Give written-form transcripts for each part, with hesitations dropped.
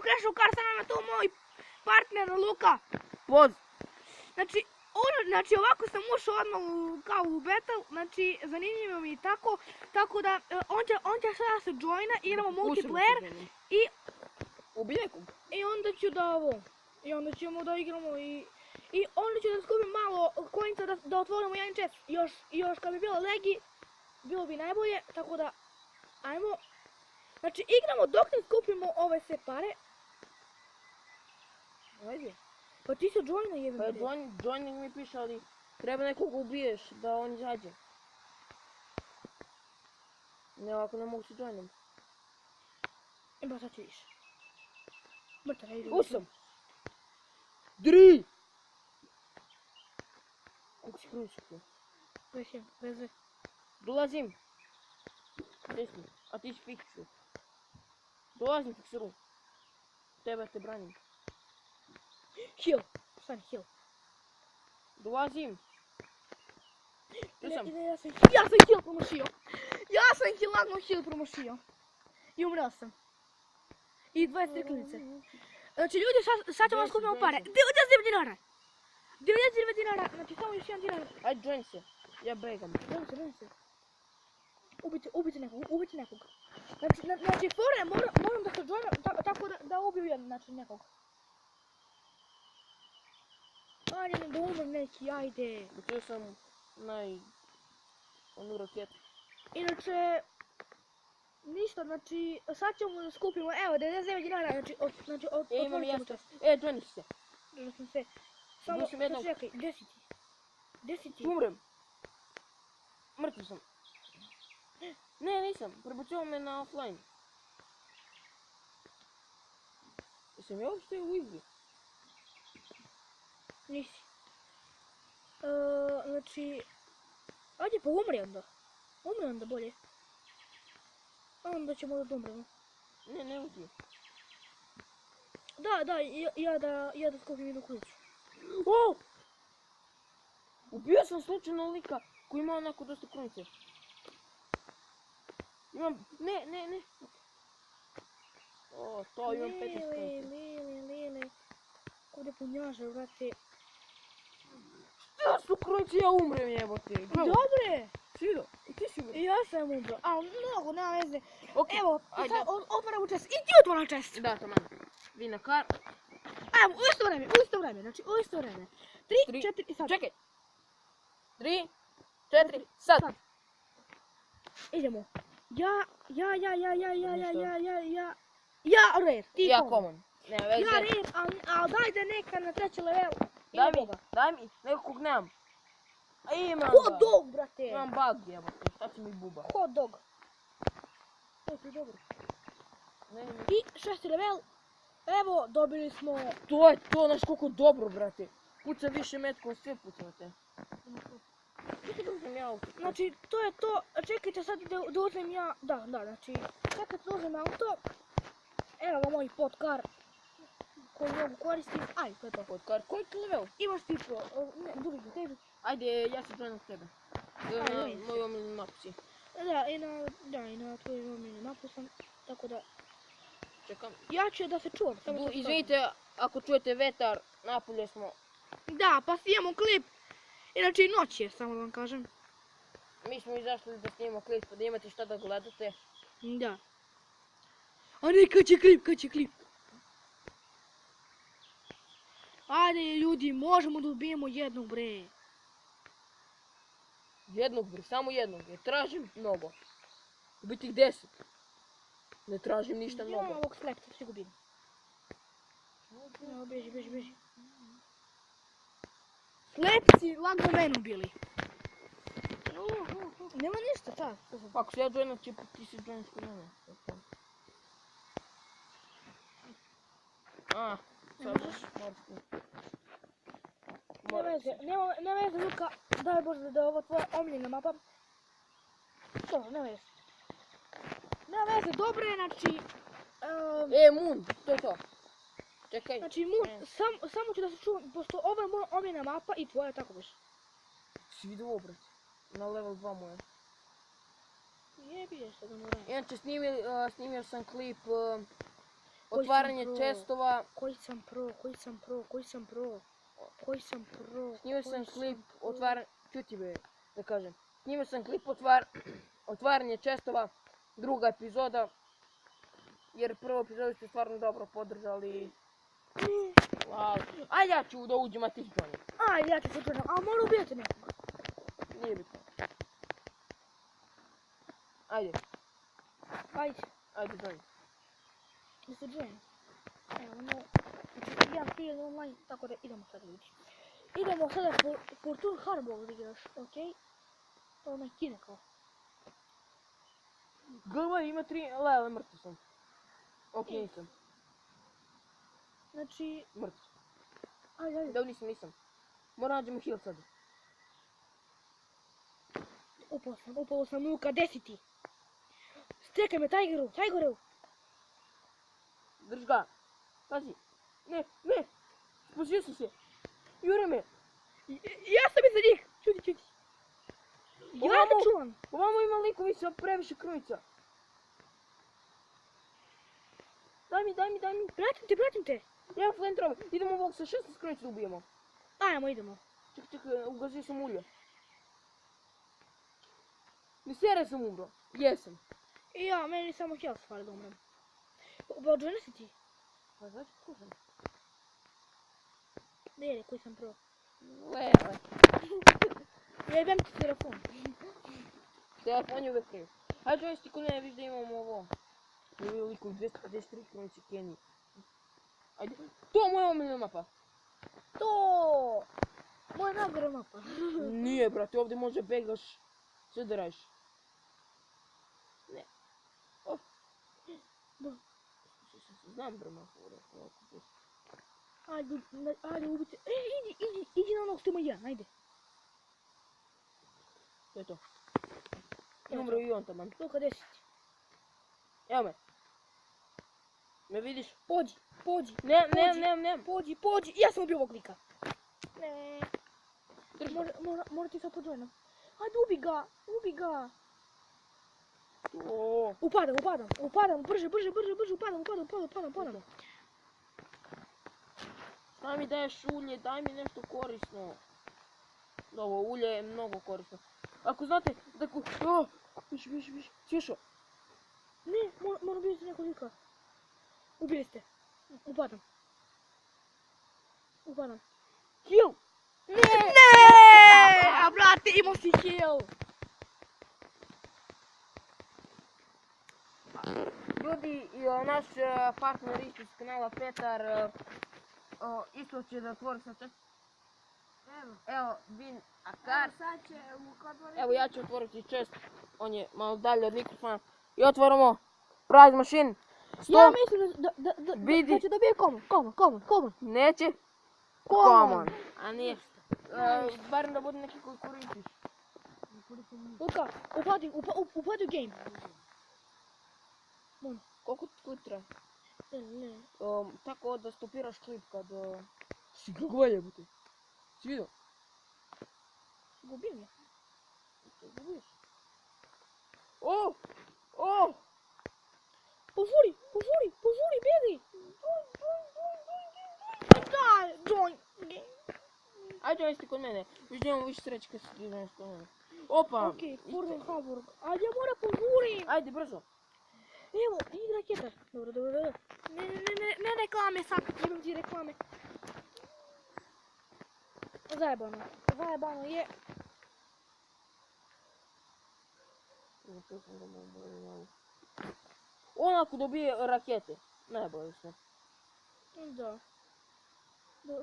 Crash of Cars, sa nama tu moj partner Luka. Poz. Znači ovako sam ušao odmah kao u battle, znači zanimljivo mi je tako da on će sada se joina, igramo multiplayer i... Ubi nekog. I onda ću da i onda ćemo da igramo i onda ću da skupim malo coinca da otvorimo jedan chest. Još kad bi bilo legi, bilo bi najbolje, tako da ajmo. Znači igramo dok ne skupimo ove sve pare. Ajde. Pa ti se joina jebim. Pa joining mi piše, ali treba nekog ubiješ da on izađe. Ne, ovako ne mogu se joinam. Ba sad ću više. Mrtav, ajde. 8. 3. Kako si kruško? Bez. Dolazim. Desni, a ti si fiksu. Dolazim fikseru. Tebe te branim. Heal. Stani, heal. Dolazim. Tu sam. Ja sam heal promašio. Ja sam heal promašio. I umreo sam. I 20 steklice. Znači ljudi, sad ćemo skupimo pare. 99 dinara. 99 dinara, znači samo još 1 dinar. Ajde, join se. Ja begam. Join se. Ubiti nekog. Znači fora je, moram da se joinam tako da ubiju jedan, znači nekog. Ajde, da umrem neki, ajde. Učio sam onu raketu. Inače, ništa, znači sad ćemo da skupimo, evo 99 dinara, znači Imam ja to. Joini se. Da sam se, samo čekaj, gdje si ti? Umrem. Mrtvo sam. Ne, nisam, prebačio me na offline. Jesam ja uopšte u igri? Nisi. Znači, ajde pa umri onda. Umri onda bolje. A onda ćemo da umremo. Ne uđi. Da, ja da skupim jednu kuću. O! Ubio sam slučajno lika koji ima onako dosta krunice. Imam, ne. O, to imam 15 krunice. Lele. Kode punjaže, vrate. Šta su krunice, ja umrem jebote. Dobre! Sido, i ti si umrem. I ja sam umro, a mnogo, nema veze. Okej, Evo, ajde. sad otvaramo čest. I ti otvara čest. Da, taman. Vina kar. Ajmo, u isto vreme, znači u isto vreme. 3, 4 i sad. Čekaj. 3, 4, sad. Idemo. Ja rare, ti Ja common. common. Nema veze. Ja rare, al dajte neka na treći level. Daj mi, nekog nemam. A imam ga. Hot dog, brate. Imam bug jebote, šta će mi buba? Hot dog. To je dobro. Ne. I 6. level. Evo, dobili smo... To je to, znaš koliko dobro, brate. Puca više metko, sve pucate. Znači, to je to. Čekajte sad da uzmem ja... Da, znači... Čekajte da uzmem auto. Evo ga moj podkar. Koji mogu koristiti. Aj, to je to. Podkar, koji ti level? Imaš ti pro... Ne, drugi za tebi. Ajde, ja se joinam s tebe. Na moju omiljenu mapu si. Da, i na tvoju omiljenu mapu sam. Tako da... Čekam. Ja ću da se čuvam. Izvinite, ako čujete vetar, napolje smo. Da, pa snijemo klip. Inače i noć je, samo da vam kažem. Mi smo izašli da snimamo klip, pa da imate šta da gledate. Da. A ne, kad će klip? Ajde ljudi, možemo da ubijemo jednog bre. Jednog bre, samo jednog. Ne tražim mnogo. Ubiti ih 10. Ne tražim ništa mnogo. Ja ovog slepca, svi gubim. Evo, beži. Slepci, lagno mene ubili. Nema ništa, tak. Ako se ja joinam, ti se joinaš kod mene. Sad morsku. Ne veze, Luka, daj Bože da je ovo tvoja omiljena mapa. Dobro, ne veze. Ne veze, dobro je, znači... Moon, to je to. Čekaj. Znači, Moon, samo ću da se čuvam, pošto ovo je moja omiljena mapa i tvoja, tako biš. Si vidio ovo, brate? Na level 2 moje. Jebi je što da moram. Inače, snimio sam klip otvaranje pro? chestova. Koji sam pro? Snimio sam Koji klip pro? otvaranje... Čuti be, da kažem. Snimio sam klip otvaranje chestova, druga epizoda. Jer prvu epizodu ste stvarno dobro podržali. Wow. Ajde ja ću da uđem, a ti join. Ajde, ja ću se čujem, a moram ubijati nekog. Nije bitno. Ajde, Ajde, join. da se join. Evo, no, znači, ja prije online, tako da idemo sada ljudi. Idemo sada Fortune Harbor da igraš, okej? To me kine kao. Gledaj, ima 3 lele, mrtav sam. Ok, nisam. Znači, Mrtav. ajde. Da, nisam. Moram nađemo heal sad. Upao sam Luka, desi ti. Stekaj me, Tigeru. Drž ga. Pazi. Ne. Spustio si se. Jure me. Ja sam iza njih. Čuti. Ja te čuvam. Ovamo ima likovi sa previše krvica. Daj mi. Pratim te. Evo flametrove. Idemo ovog sa 16 krvica da ubijemo. Ajmo, idemo. Čekaj, ugazio sam ulje. Ne sere sam umro. Jesam. I ja, meni samo health fali da umrem. Odžene si ti? Pa znači kužem. Ne, koji sam pro. Lele. Jebem ti telefon. Telefon je uvek kriv. Hajde join kod mene, viš da imamo ovo. Ovi likovi 253 kronici Kenny. Ajde. To je moja omiljena mapa. To! Moja najgora mapa. Nije, brate, ovdje može begaš. Sve da radiš. Ne. Oh. Znam bre mapu. Ajde, ubiti. Idi na onog što ima jedan, ajde. To je to. Umro i on taman. Luka, 10. Evo me. Me vidiš? Pođi. Ne. Pođi. Ja sam ubio ovog lika. Ne. Drži. Mora ti sad pođojnom. Ajde, ubi ga. To. Upadam. Brže. Upadam. Šta mi daješ ulje, daj mi nešto korisno. Ovo ulje je mnogo korisno. Ako znate da Viš. Svišao. Ne, moram ubiti nekog lika. Ubili ste. Upadam. Kill! Ne! A brate, imao si heal. Ljudi, naš partner isto iz kanala Petar isto će da otvori sad čest. Evo, Bin Akar. Evo ja ću otvoriti čest. On je malo dalje od mikrofona. I otvorimo prize machine. Ja mislim Vidi. da će dobije common. Neće. Common. A nije. Barem da bude neki koji koristiš. Luka, upadi u game. Koliko ti traje? Ne. Tako da stopiraš klip kad... Si ga gvalja, bute. Si vidio? Gubim je. Gubiš. O! Požuri, bjegi. Daj, join. Ajde jesti kod mene. Viš da imamo više sreće kad si join kod mene. Opa! Okej, Fortune Harbor. Ajde, ja moram požurim. Ajde, brzo. Evo, ide raketa. Dobro. Ne reklame sad, imam ti reklame. Zajebano je. Onako dobije rakete. Najbolje smo. Da.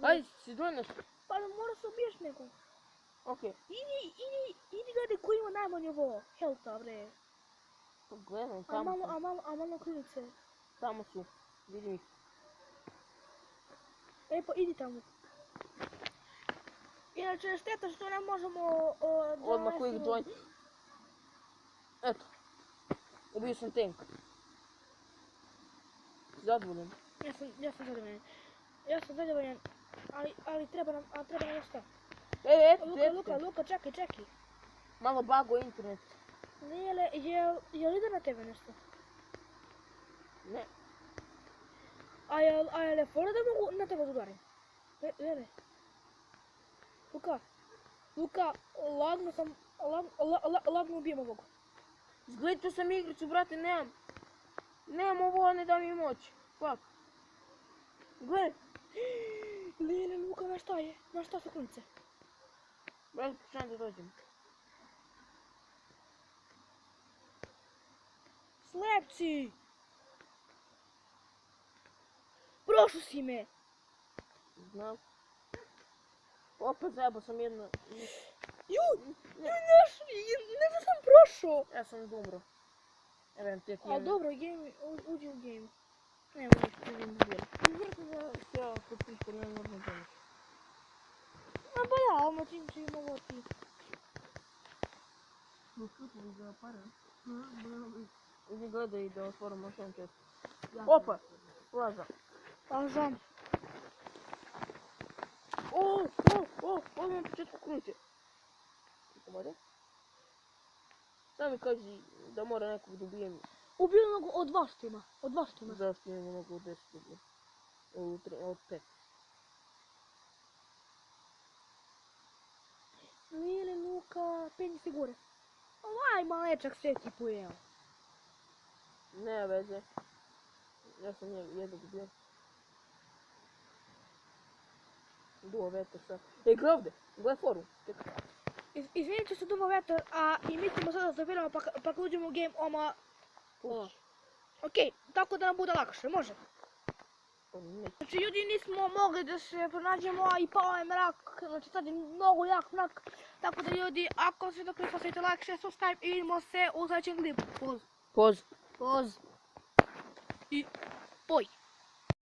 Ajde, si joinaš? Pa mora se ubiješ nekog. Okej. Idi gledaj koji ima najmanje ovo. Healtha, bre. Gledam, A tamo su. malo klinice. Tamo su. Vidim ih. E pa idi tamo. Inače, šteta što ne možemo... Odmah quick join. Eto. Ubio sam tank. Zadovoljan. Ja sam zadovoljan. Ali treba nam još šta. Luka, čekaj. Malo bago internet. Jel ide na tebe nešto? Ne. A je fora da mogu na tebe da udarim? Vere. Luka, lagno ubijem ovog. Izgledajte sam igricu, brate, nemam ovo, a ne da mi moć. Fuck. Gle, Lele, Luka, na šta su klinice? brate, pokušavam da dođem. Slepci! Prošao si me! Znam. Opet zajebao sam jedno. Juj, nešto sam prošao! Ja sam dumro. Evo ti A dobro, uđi u game. Nema ništa, uđi u game. Ja, kod piško ne možemo pomoći. A pa ja, ono čim mogu ti. Idi gledaj da otvorimo što čest. Opa! Laza. Lažam. Ovo na početku krunice. Pomade? Sam mi kaži da mora nekog da ubijem. Ubio mnogo od vas tima. Zašto ne mogu od 10 ubijem? Od 5. Lele, Luka, penji se gore. Ovaj malečak sve ti pojeo. Ne veze. Ja sam jednog ubio. Duo vetar sad. Ej, gle ovdje, gle forum. Čekaj. Izvinite što se dugo vetar, a i mislimo sada da se vidimo pa kad uđemo u game, Okej, tako da nam bude lakše, može. Znači ljudi nismo mogli da se pronađemo, a i pao je mrak, znači sad je mnogo jak mrak. Tako da ljudi, ako se dok ne postavite like, share, subscribe i vidimo se u sljedećem klipu. Poz. I poj.